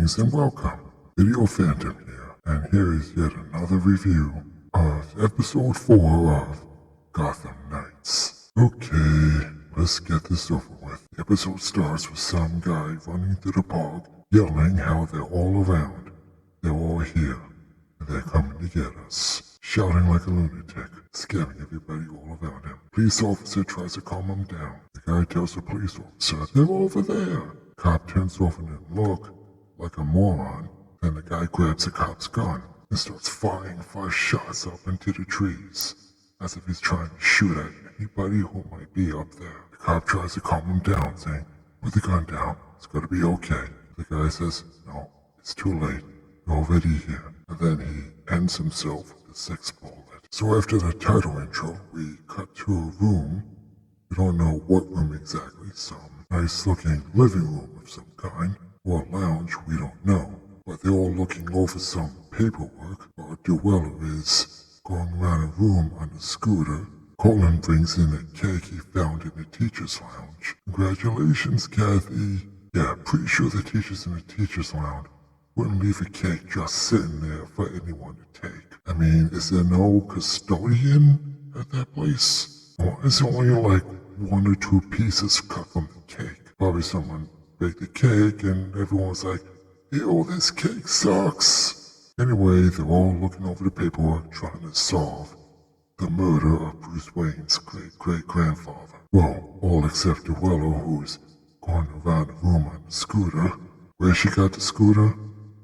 Greetings and welcome. Video Phantom here, and here is yet another review of episode 4 of Gotham Knights. Okay, let's get this over with. The episode starts with some guy running through the park, yelling how they're all around. They're all here, and they're coming to get us. Shouting like a lunatic, scaring everybody all around him. Police officer tries to calm him down. The guy tells the police officer, they're over there. Cop turns over and look like a moron. Then the guy grabs the cop's gun and starts firing 5 shots up into the trees, as if he's trying to shoot at anybody who might be up there. The cop tries to calm him down, saying, put the gun down, it's gonna be okay. The guy says, no, it's too late, you're already here. And then he ends himself with a 6th bullet. So after the title intro, we cut to a room. We don't know what room exactly, some nice looking living room of some kind, or a lounge, we don't know. But they're all looking over some paperwork, while Duello is going around a room on a scooter. Colin brings in a cake he found in the teacher's lounge. Congratulations, Kathy. Yeah, pretty sure the teachers in the teacher's lounge wouldn't leave a cake just sitting there for anyone to take. I mean, is there no custodian at that place? Or is there only like 1 or 2 pieces cut from the cake? Probably someone baked the cake and everyone's like, ew, this cake sucks. Anyway, they're all looking over the paperwork trying to solve the murder of Bruce Wayne's great-great-grandfather. Well, all except Duello, who's going around the room on the scooter. Where she got the scooter?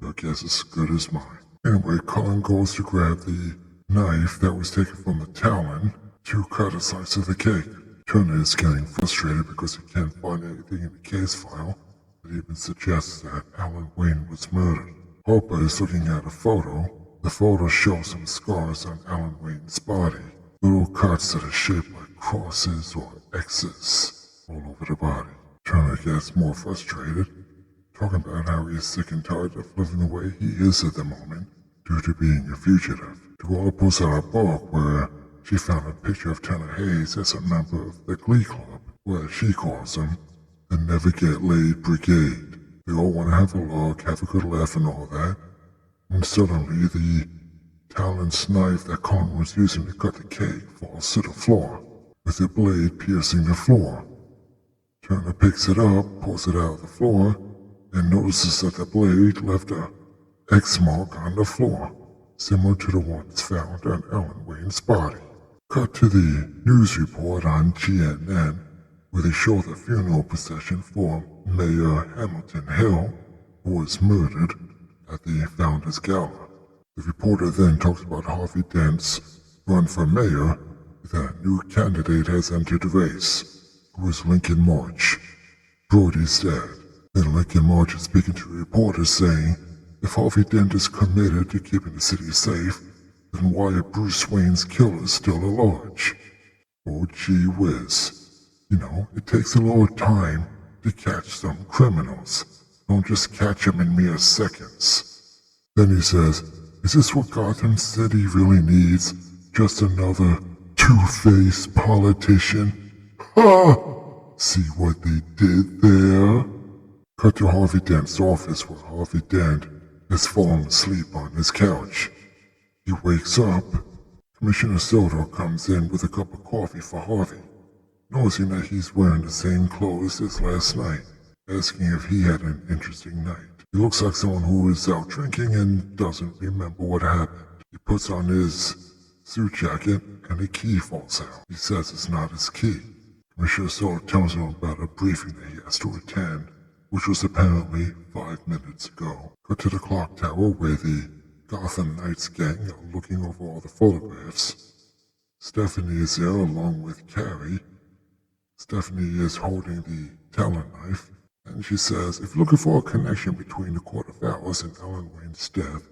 Your guess is as good as mine. Anyway, Cullen goes to grab the knife that was taken from the Talon to cut a slice of the cake. Turner is getting frustrated because he can't find anything in the case file that even suggests that Alan Wayne was murdered. Harper is looking at a photo. The photo shows some scars on Alan Wayne's body. Little cuts that are shaped like crosses or X's all over the body. Turner gets more frustrated, talking about how he is sick and tired of living the way he is at the moment due to being a fugitive. Duello pulls out a book where she found a picture of Tanner Hayes as a member of the Glee Club, or as she calls them, the Never Get Laid Brigade. They all want to have a look, have a good laugh and all that, and suddenly the Talon's knife that Colin was using to cut the cake falls to the floor, with the blade piercing the floor. Turner picks it up, pulls it out of the floor, and notices that the blade left a X mark on the floor, similar to the ones found on Alan Wayne's body. Cut to the news report on GNN, where they show the funeral procession for Mayor Hamilton Hill, who was murdered at the Founders Gala. The reporter then talks about Harvey Dent's run for mayor. The new candidate has entered the race, who is Lincoln March. Brody's dead. Then Lincoln March is speaking to reporters saying, if Harvey Dent is committed to keeping the city safe, then why are Bruce Wayne's killers still at large? Oh gee whiz. You know, it takes a little time to catch some criminals. Don't just catch them in mere seconds. Then he says, is this what Gotham City really needs? Just another two-faced politician? Ha! See what they did there? Cut to Harvey Dent's office where Harvey Dent has fallen asleep on his couch. He wakes up. Commissioner Soto comes in with a cup of coffee for Harvey, noticing that he's wearing the same clothes as last night, asking if he had an interesting night. He looks like someone who is out drinking and doesn't remember what happened. He puts on his suit jacket and a key falls out. He says it's not his key. Commissioner Soto tells him about a briefing that he has to attend, which was apparently 5 minutes ago. Cut to the clock tower where the Gotham Knights gang are looking over all the photographs. Stephanie is there along with Carrie. Stephanie is holding the Talon knife, and she says, if you're looking for a connection between the Court of Owls and Alan Wayne's death,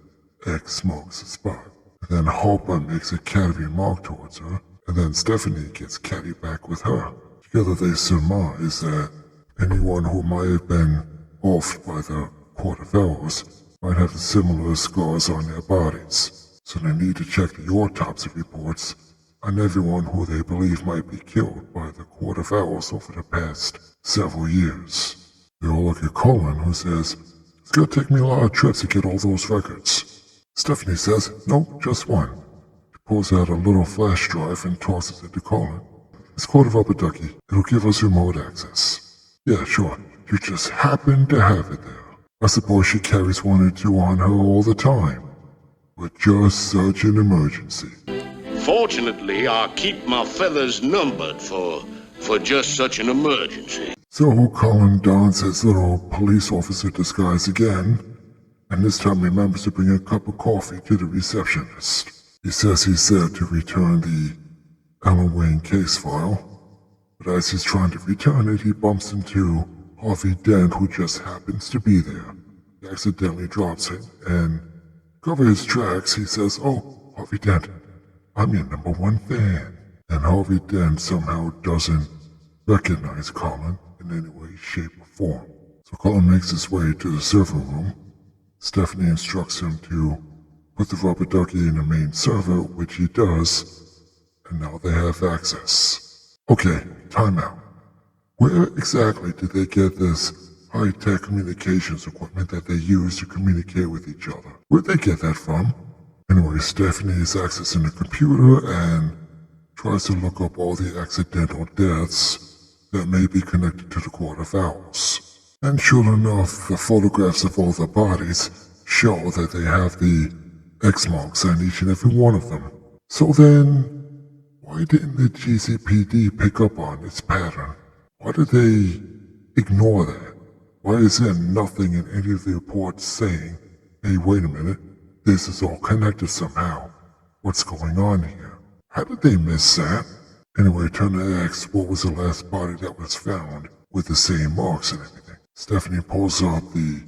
X marks the spot. And then Harper makes a catty remark towards her, and then Stephanie gets catty back with her. Together they surmise that anyone who might have been offed by the Court of Owls might have similar scars on their bodies, so they need to check the autopsy reports on everyone who they believe might be killed by the Court of Owls over the past several years. They all look at Colin, who says, It's gonna take me a lot of trips to get all those records. Stephanie says, nope, just one. She pulls out a little flash drive and tosses it to Colin. It's called a rubber ducky. It'll give us remote access. Yeah, sure. You just happen to have it there. I suppose she carries one or two on her all the time. But just such an emergency. Fortunately, I keep my feathers numbered for just such an emergency. So Colin dons his little police officer disguise again, and this time remembers to bring a cup of coffee to the receptionist. He says he's there to return the Alan Wayne case file, but as he's trying to return it, he bumps into Harvey Dent, who just happens to be there. He accidentally drops it, and to cover his tracks, he says, "Oh, Harvey Dent, I'm your #1 fan." And Harvey Dent somehow doesn't recognize Colin in any way, shape, or form. So Colin makes his way to the server room. Stephanie instructs him to put the rubber ducky in the main server, which he does, and now they have access. Okay, time out. Where exactly did they get this high-tech communications equipment that they use to communicate with each other? Where'd they get that from? Anyway, Stephanie is accessing the computer and tries to look up all the accidental deaths that may be connected to the Court of Owls. And sure enough, the photographs of all the bodies show that they have the X marks on each and every one of them. So then, why didn't the GCPD pick up on this pattern? Why did they ignore that? Why is there nothing in any of the reports saying, hey, wait a minute, this is all connected somehow. What's going on here? How did they miss that? Anyway, Turner asks what was the last body that was found with the same marks and everything. Stephanie pulls up the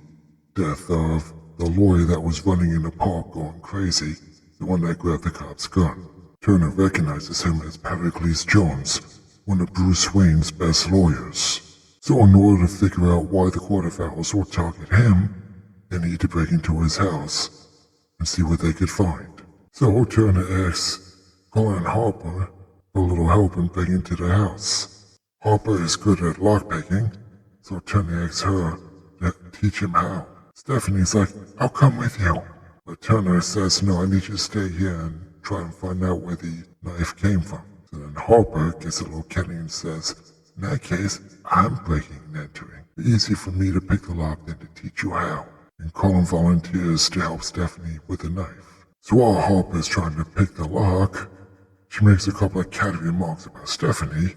death of the lawyer that was running in the park going crazy, the one that grabbed the cop's gun. Turner recognizes him as Pericles Jones, one of Bruce Wayne's best lawyers. So in order to figure out why the Court of Owls would target him, they need to break into his house and see what they could find. So Turner asks Colin Harper for a little help in breaking into the house. Harper is good at lockpicking, so Turner asks her to teach him how. Stephanie's like, I'll come with you. But Turner says, no, I need you to stay here and try and find out where the knife came from. So then Harper gets a little kenny and says, in that case, I'm breaking and entering. It's easy for me to pick the lock than to teach you how. And Colin volunteers to help Stephanie with the knife. So while Harper is trying to pick the lock, she makes a couple of catty remarks about Stephanie.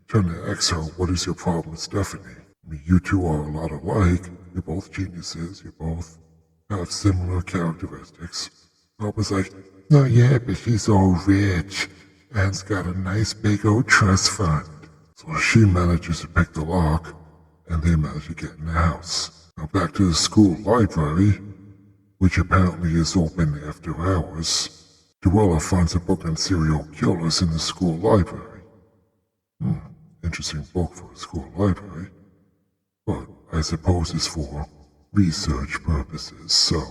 Turner asks her, what is your problem with Stephanie? I mean, you two are a lot alike. You're both geniuses. You both have similar characteristics. Harper's like, oh yeah, but she's all rich and's got a nice big old trust fund. So she manages to pick the lock, and they manage to get in the house. Now back to the school library, which apparently is open after hours. Duella finds a book on serial killers in the school library. Interesting book for a school library. But I suppose it's for research purposes, so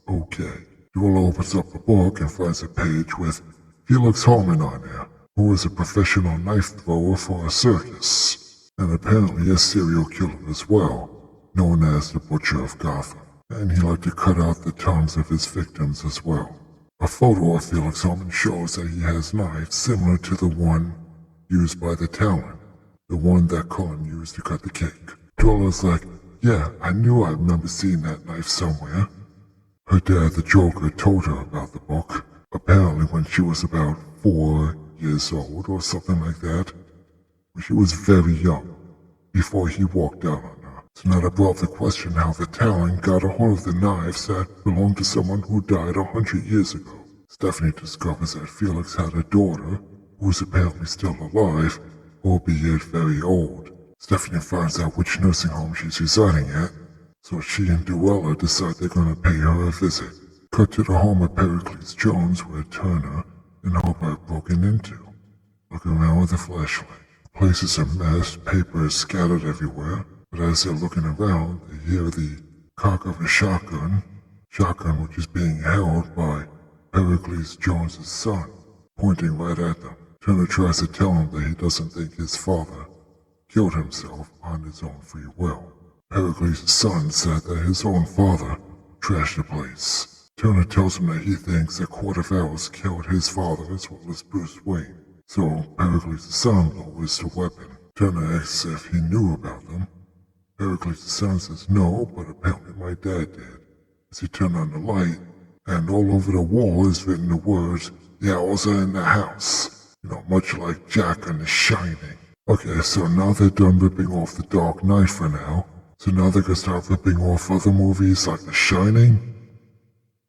okay. Duella opens up the book and finds a page with Felix Harmon on there, who is a professional knife thrower for a circus, and apparently a serial killer as well, known as the Butcher of Gotham. And he liked to cut out the tongues of his victims as well. A photo of Felix Harmon shows that he has knives similar to the one used by the Talon, the one that Colin used to cut the cake. Duella's like, yeah, I knew I remember seeing that knife somewhere. Her dad, the Joker, told her about the book, apparently when she was about 4 years old or something like that. When she was very young, before he walked out on her. So now that brought the question how the Talon got a hold of the knives that belonged to someone who died 100 years ago. Stephanie discovers that Felix had a daughter, who's apparently still alive, albeit very old. Stephanie finds out which nursing home she's residing at, so she and Duella decide they're going to pay her a visit. Cut to the home of Pericles Jones, where Turner and Harper are broken into. Looking around with a flashlight. The place is a mess, paper is scattered everywhere, but as they're looking around, they hear the cock of a shotgun which is being held by Pericles Jones' son, pointing right at them. Turner tries to tell him that he doesn't think his father killed himself on his own free will. Pericles' son said that his own father trashed the place. Turner tells him that he thinks that Court of Owls killed his father as well as Bruce Wayne. So Pericles' son lowers the weapon. Turner asks if he knew about them. Pericles' son says no, but apparently my dad did. As he turned on the light, and all over the wall is written the words, "The owls are in the house." Much like Jack on The Shining. Okay, so now they're done ripping off The Dark Knight for now. So now they can start ripping off other movies like The Shining?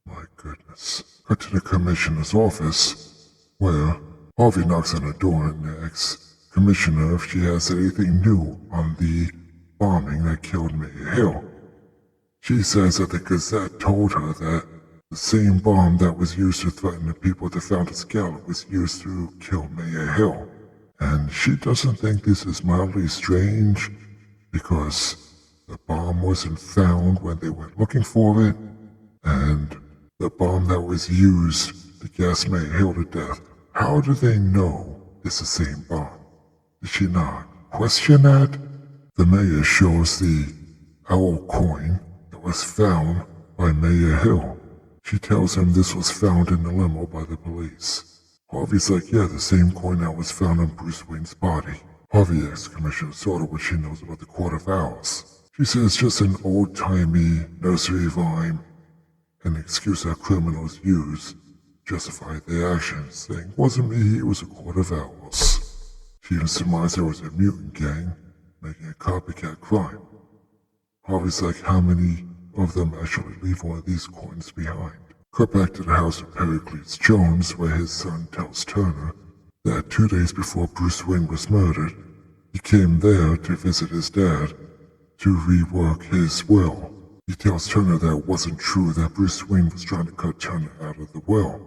My goodness. Cut to the commissioner's office, where Harvey knocks on the door and asks Commissioner if she has anything new on the bombing that killed Mayor Hill. She says that the Gazette told her that the same bomb that was used to threaten the people at the Founder's Gala was used to kill Mayor Hill. And she doesn't think this is mildly strange, because the bomb wasn't found when they went looking for it, and the bomb that was used to gas Mayor Hill to death, how do they know it's the same bomb? Did she not question that? The mayor shows the owl coin that was found by Mayor Hill. She tells him this was found in the limo by the police. Harvey's like, yeah, the same coin that was found on Bruce Wayne's body. Harvey asks Commissioner Sorter what she knows about the Court of Owls. She says just an old-timey nursery rhyme, an excuse that criminals use to justify their actions, saying, wasn't me, it was a Court of Owls. She even surmised there was a mutant gang making a copycat crime. Harvey's like, how many of them actually leave one of these coins behind? Cut back to the house of Pericles Jones, where his son tells Turner that 2 days before Bruce Wayne was murdered, he came there to visit his dad to rework his will. He tells Turner that it wasn't true that Bruce Wayne was trying to cut Turner out of the will,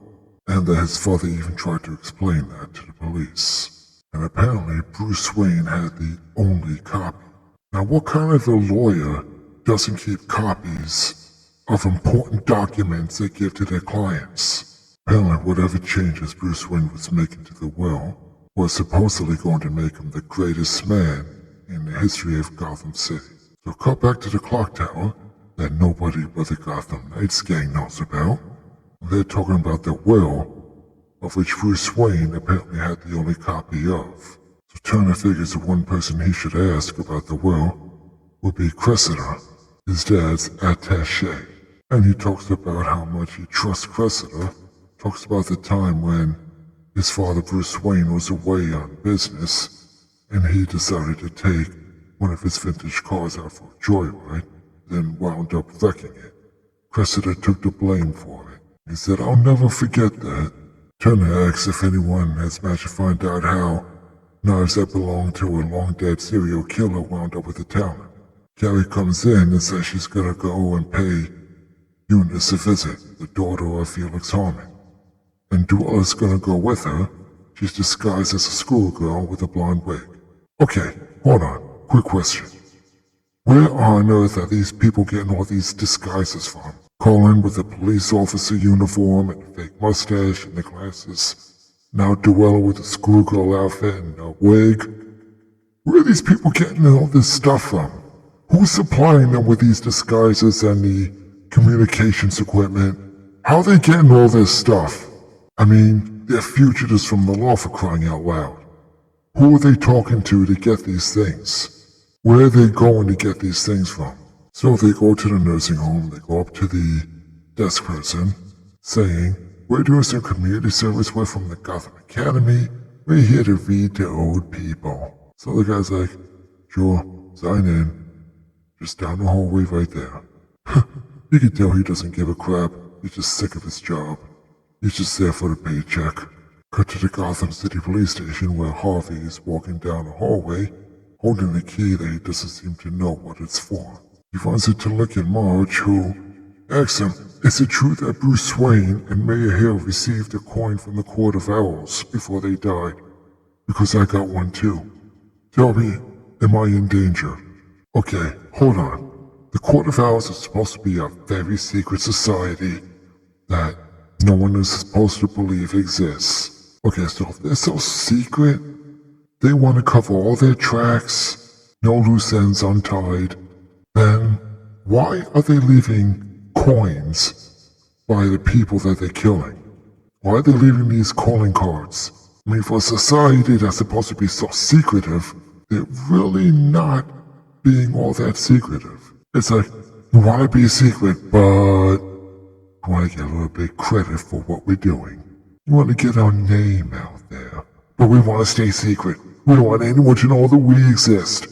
and that his father even tried to explain that to the police. And apparently Bruce Wayne had the only copy. Now what kind of a lawyer doesn't keep copies of important documents they give to their clients? Apparently whatever changes Bruce Wayne was making to the will was supposedly going to make him the greatest man in the history of Gotham City. So cut back to the clock tower that nobody but the Gotham Knights gang knows about. They're talking about the will, of which Bruce Wayne apparently had the only copy of. So Turner figures the one person he should ask about the will would be Cressida, his dad's attaché. And he talks about how much he trusts Cressida, talks about the time when his father Bruce Wayne was away on business, and he decided to take one of his vintage cars out for a joyride, then wound up wrecking it. Cressida took the blame for it. He said, I'll never forget that. Turner asks if anyone has managed to find out how knives that belonged to a long-dead serial killer wound up with the talent. Carrie comes in and says she's gonna go and pay Eunice a visit, the daughter of Felix Harmon. And Duella's gonna go with her. She's disguised as a schoolgirl with a blonde wig. Okay, hold on. Quick question. Where on earth are these people getting all these disguises from? Colin with a police officer uniform and a fake mustache and the glasses. Now Duella with a schoolgirl outfit and a wig. Where are these people getting all this stuff from? Who's supplying them with these disguises and the communications equipment? How are they getting all this stuff? I mean, they're fugitives from the law, for crying out loud. Who are they talking to get these things? Where are they going to get these things from? So they go to the nursing home, they go up to the desk person, saying, we're doing some community service, we're from the Gotham Academy, we're here to read to old people. So the guy's like, sure, sign in. Just down the hallway right there. You can tell he doesn't give a crap, he's just sick of his job. He's just there for the paycheck. Cut to the Gotham City Police Station where Harvey is walking down the hallway, holding a key that he doesn't seem to know what it's for. He runs into Lincoln March, who asks him, is it true that Bruce Wayne and Mayor Hill received a coin from the Court of Owls before they died? Because I got one too. Tell me, am I in danger? Okay, hold on. The Court of Owls is supposed to be a very secret society that no one is supposed to believe exists. Okay, so if they're so secret, they want to cover all their tracks, no loose ends untied, then why are they leaving coins by the people that they're killing? Why are they leaving these calling cards? I mean, for a society that's supposed to be so secretive, they're really not being all that secretive. It's like, you want to be secret, but you want to get a little bit credit for what we're doing. You want to get our name out there, but we want to stay secret. We don't want anyone to know that we exist.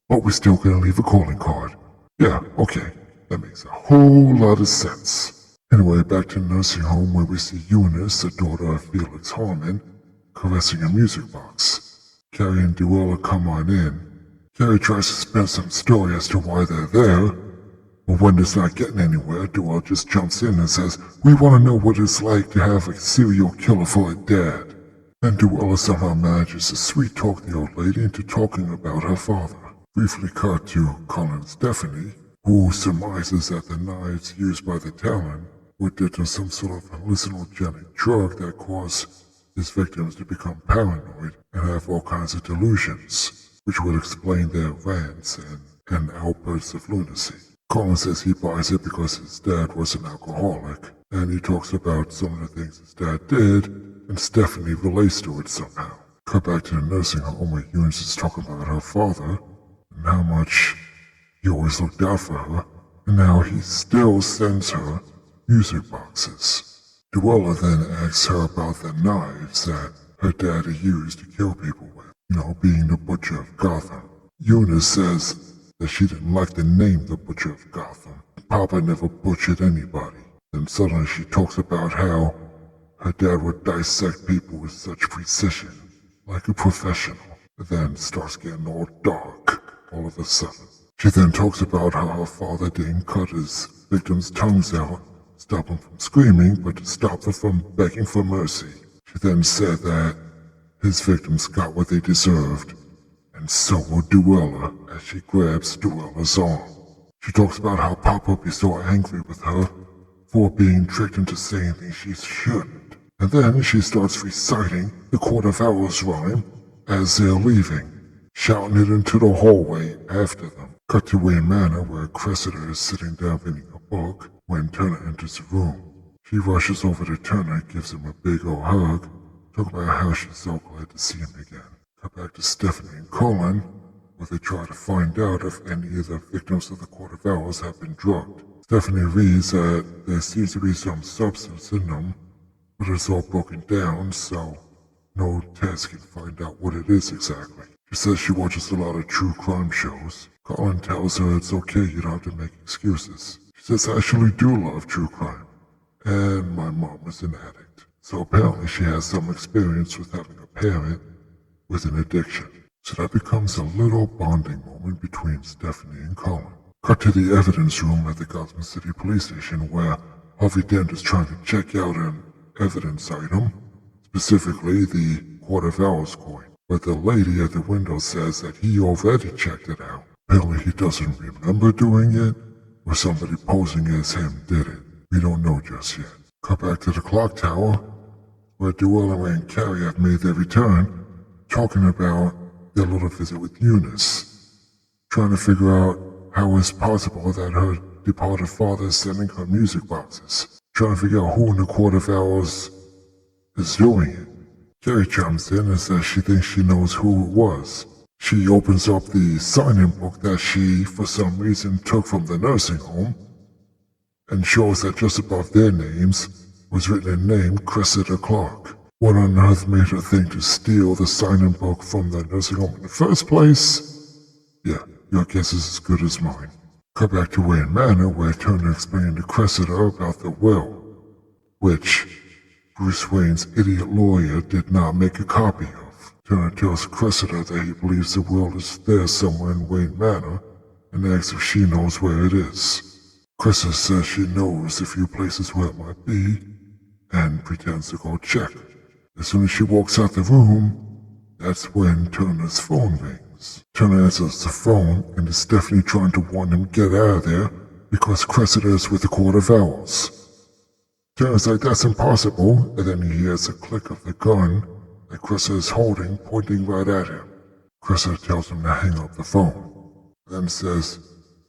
But we're still going to leave a calling card. Yeah, okay. That makes a whole lot of sense. Anyway, back to the nursing home where we see Eunice, the daughter of Felix Harmon, caressing a music box. Carrie and Duella come on in. Carrie tries to spin some story as to why they're there, but when it's not getting anywhere, Duella just jumps in and says, "We want to know what it's like to have a serial killer for a dad." Then Duella somehow manages to sweet-talk the old lady into talking about her father. Briefly cut to Colin and Stephanie, who surmises that the knives used by the Talon were did to some sort of hallucinogenic drug that caused his victims to become paranoid and have all kinds of delusions, which would explain their rants and outbursts of lunacy. Colin says he buys it because his dad was an alcoholic, and he talks about some of the things his dad did, and Stephanie relates to it somehow. Cut back to the nursing home where Eunice is talking about her father, and how much he always looked out for her, and how he still sends her music boxes. Duella then asks her about the knives that her daddy used to kill people with, being the Butcher of Gotham. Eunice says that she didn't like the name the Butcher of Gotham. Papa never butchered anybody. Then suddenly she talks about how her dad would dissect people with such precision, like a professional, but then starts getting all dark all of a sudden. She then talks about how her father didn't cut his victims' tongues out, stop them from screaming, but to stop them from begging for mercy. She then said that his victims got what they deserved, and so will Duella as she grabs Duella's arm. She talks about how Papa would be so angry with her for being tricked into saying things she shouldn't. And then she starts reciting the Court of Owls rhyme as they're leaving, shouting it into the hallway after them. Cut to Wayne Manor where Cressida is sitting down reading a book when Turner enters the room. She rushes over to Turner, gives him a big old hug, talking about how she's so glad to see him again. Cut back to Stephanie and Colin, where they try to find out if any of the victims of the Court of Owls have been drugged. Stephanie reads that there seems to be some substance in them, but it's all broken down, so no test can find out what it is exactly. She says she watches a lot of true crime shows. Colin tells her it's okay, you don't have to make excuses. She says, "I actually do love true crime, and my mom was an addict." So apparently she has some experience with having a parent with an addiction. So that becomes a little bonding moment between Stephanie and Colin. Cut to the evidence room at the Gotham City Police Station where Harvey Dent is trying to check out an evidence item, specifically the Court of Owls coin. But the lady at the window says that he already checked it out. Apparently he doesn't remember doing it, or somebody posing as him did it. We don't know just yet. Cut back to the clock tower, where Duella and Carrie have made their return, talking about their little visit with Eunice, trying to figure out how it's possible that her departed father is sending her music boxes, trying to figure out who in the Court of Owls is doing it. Carrie chimes in and says she thinks she knows who it was. She opens up the sign-in book that she, for some reason, took from the nursing home, and shows that just above their names was written a name, Cressida Clark. What on earth made her think to steal the sign-in book from the nursing home in the first place? Yeah, your guess is as good as mine. Cut back to Wayne Manor, where Turner explained to Cressida about the will, which Bruce Wayne's idiot lawyer did not make a copy of. Turner tells Cressida that he believes the will is there somewhere in Wayne Manor, and asks if she knows where it is. Cressida says she knows a few places where it might be, and pretends to go check. As soon as she walks out the room, that's when Turner's phone rings. Turner answers the phone, and is Stephanie trying to warn him to get out of there because Cressida is with the Court of Owls. Turner's like, that's impossible, and then he hears a click of the gun that Cressida is holding, pointing right at him. Cressida tells him to hang up the phone, then says,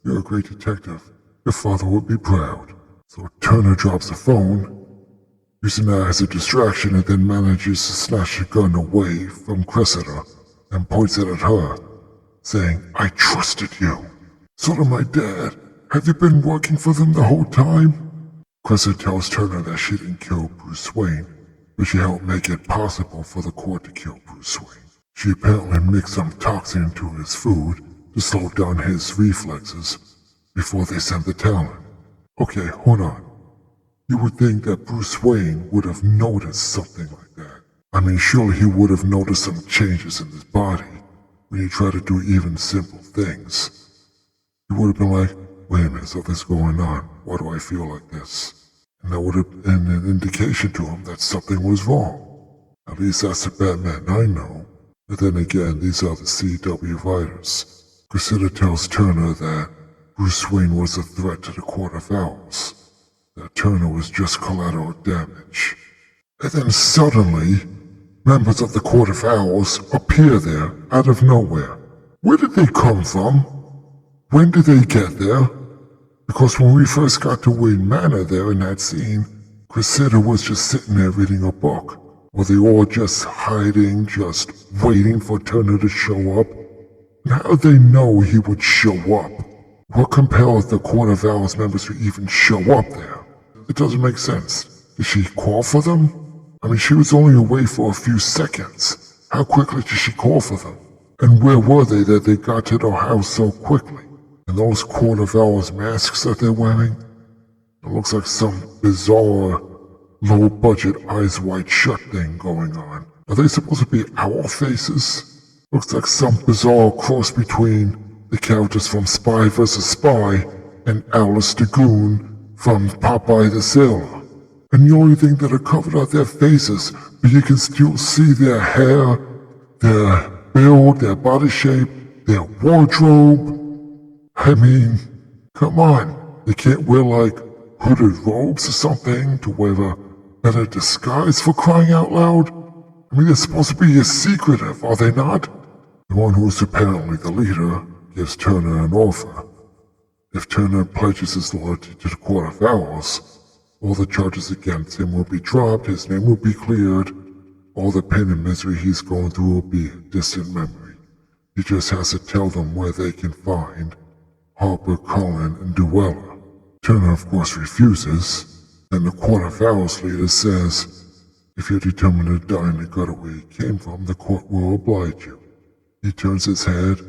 You're a great detective. Your father would be proud. So Turner drops the phone, using that as a distraction, and then manages to snatch the gun away from Cressida and points it at her, saying, I trusted you. So did my dad. Have you been working for them the whole time? Cressida tells Turner that she didn't kill Bruce Wayne, but she helped make it possible for the court to kill Bruce Wayne. She apparently mixed some toxin into his food to slow down his reflexes before they sent the talent. Okay, hold on. You would think that Bruce Wayne would have noticed something like that. I mean, surely he would have noticed some changes in his body when he tried to do even simple things. He would have been like, wait a minute, something's going on. Why do I feel like this? And that would have been an indication to him that something was wrong. At least that's the Batman I know. But then again, these are the CW writers. Cressida tells Turner that Bruce Wayne was a threat to the Court of Owls, that Turner was just collateral damage. And then suddenly, members of the Court of Owls appear there out of nowhere. Where did they come from? When did they get there? Because when we first got to Wayne Manor there in that scene, Cressida was just sitting there reading a book. Were they all just hiding, just waiting for Turner to show up? And how did they know he would show up? What compelled the Court of Owls members to even show up there? It doesn't make sense. Did she call for them? I mean, she was only away for a few seconds. How quickly did she call for them? And where were they that they got to the house so quickly? And those Court of Owls masks that they're wearing? It looks like some bizarre, low-budget, eyes wide shut thing going on. Are they supposed to be owl faces? Looks like some bizarre cross between the characters from Spy vs. Spy and Alice the Goon from Popeye the Sailor. And the only thing that are covered are their faces, but you can still see their hair, their build, their body shape, their wardrobe. I mean, come on. They can't wear like hooded robes or something to wear a better disguise, for crying out loud? I mean, they're supposed to be secretive, are they not? The one who's apparently the leader gives Turner an offer. If Turner pledges his loyalty to the Court of Owls, all the charges against him will be dropped, his name will be cleared, all the pain and misery he's going through will be a distant memory. He just has to tell them where they can find Harper, Cullen, and Duella. Turner, of course, refuses, and the Court of Owls leader says, if you're determined to die in the gutter where you came from, the court will oblige you. He turns his head,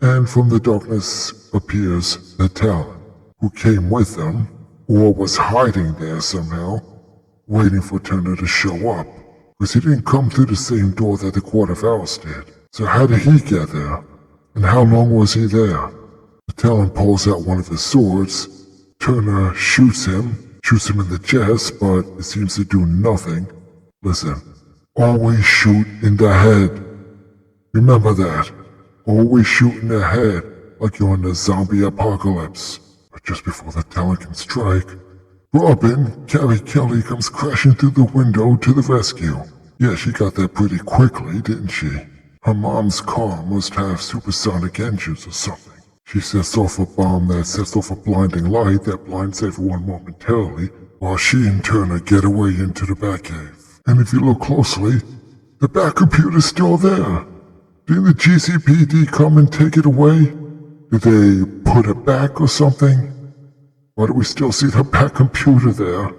and from the darkness appears the Talon, who came with them, or was hiding there somehow, waiting for Turner to show up, because he didn't come through the same door that the Court of Owls did. So how did he get there? And how long was he there? The Talon pulls out one of his swords. Turner shoots him in the chest, but it seems to do nothing. Listen, always shoot in the head. Remember that. Always shoot in the head, like you're in the zombie apocalypse. But just before the Talon can strike, Robin, Carrie Kelly, comes crashing through the window to the rescue. Yeah, she got there pretty quickly, didn't she? Her mom's car must have supersonic engines or something. She sets off a bomb that sets off a blinding light that blinds everyone momentarily, while she and Turner get away into the Batcave. And if you look closely, the Batcomputer's still there. Didn't the GCPD come and take it away? Did they put it back or something? Why do we still see the Batcomputer there?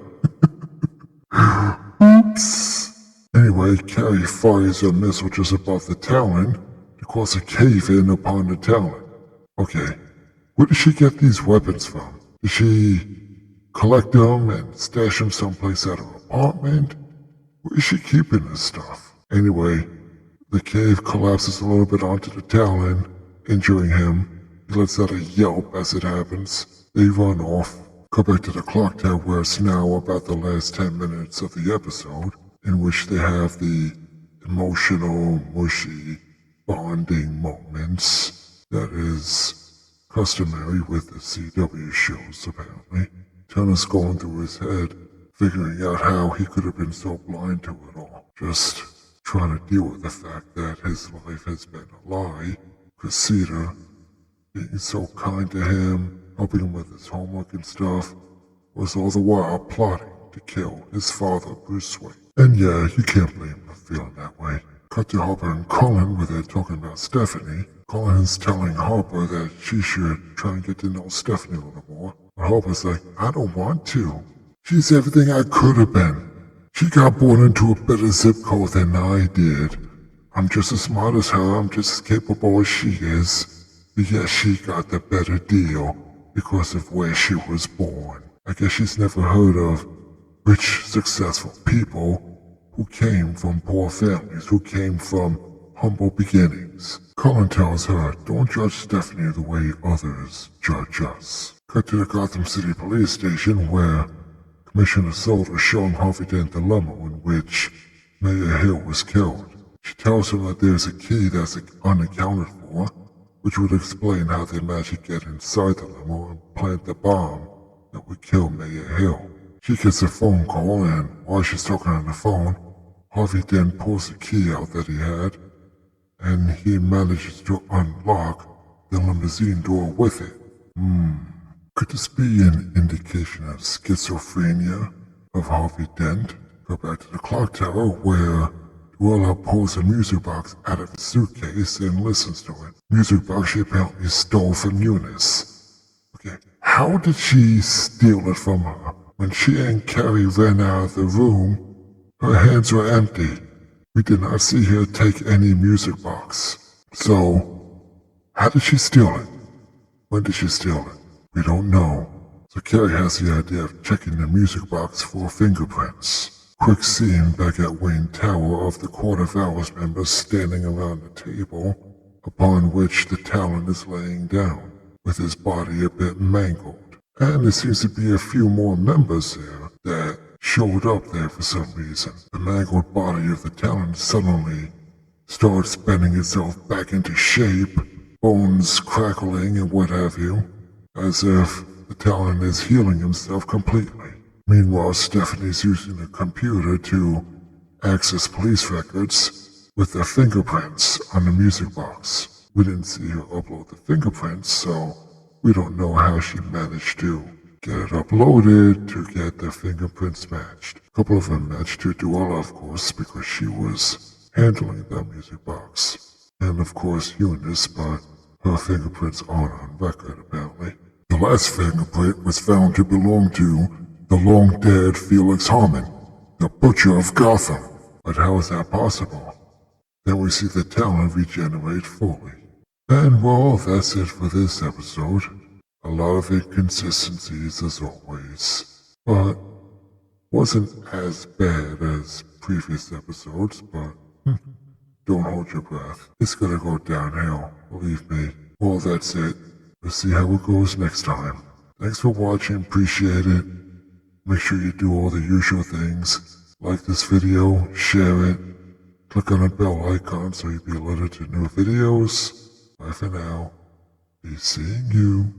Oops. Anyway, Carrie fires a missile just above the Talon to cause a cave-in upon the Talon. Okay, where did she get these weapons from? Did she collect them and stash them someplace at her apartment? Where is she keeping this stuff? Anyway, the cave collapses a little bit onto the Talon, injuring him. He lets out a yelp as it happens. They run off. Go back to the clock tower where it's now about the last 10 minutes of the episode, in which they have the emotional, mushy, bonding moments that is customary with the CW shows, apparently. Turner's going through his head, figuring out how he could have been so blind to it all. Just trying to deal with the fact that his life has been a lie. Cressida being so kind to him, helping him with his homework and stuff, was all the while plotting to kill his father, Bruce Wayne. And yeah, you can't blame him for feeling that way. Cut to Harper and Cullen where they're talking about Stephanie. Cullen's telling Harper that she should try and get to know Stephanie a little more. But Harper's like, I don't want to. She's everything I could have been. She got born into a better zip code than I did. I'm just as smart as her, I'm just as capable as she is. But yet she got the better deal because of where she was born. I guess she's never heard of rich, successful people who came from poor families, who came from humble beginnings. Cullen tells her, don't judge Stephanie the way others judge us. Cut to the Gotham City Police Station where Commissioner Sold is showing Harvey Dent the limo in which Mayor Hill was killed. She tells him that there's a key that's unaccounted for, which would explain how they managed to get inside the limo and plant the bomb that would kill Mayor Hill. She gets a phone call, and while she's talking on the phone, Harvey Dent pulls the key out that he had, and he manages to unlock the limousine door with it. Could this be an indication of schizophrenia of Harvey Dent? Go back to the clock tower where Luella pulls a music box out of his suitcase and listens to it. Music box she apparently stole from Eunice. Okay, how did she steal it from her? When she and Carrie ran out of the room, her hands were empty. We did not see her take any music box. So, how did she steal it? When did she steal it? We don't know. So Carrie has the idea of checking the music box for fingerprints. Quick scene back at Wayne Tower of the Court of Owls members standing around the table, upon which the Talon is laying down, with his body a bit mangled. And there seems to be a few more members there that showed up there for some reason. The mangled body of the Talon suddenly starts bending itself back into shape, bones crackling and what have you, as if the Talon is healing himself completely. Meanwhile, Stephanie's using a computer to access police records with their fingerprints on the music box. We didn't see her upload the fingerprints, so we don't know how she managed to get it uploaded to get the fingerprints matched. A couple of them matched to Duella, of course, because she was handling the music box. And of course Eunice, but her fingerprints aren't on record apparently. The last fingerprint was found to belong to the long-dead Felix Harmon, the Butcher of Gotham. But how is that possible? Then we see the Talon regenerate fully. And well, that's it for this episode. A lot of inconsistencies as always, but wasn't as bad as previous episodes, but don't hold your breath. It's gonna go downhill, believe me. Well, that's it. We'll see how it goes next time. Thanks for watching, appreciate it. Make sure you do all the usual things. Like this video, share it, click on the bell icon so you'll be alerted to new videos. Bye for now. Be seeing you.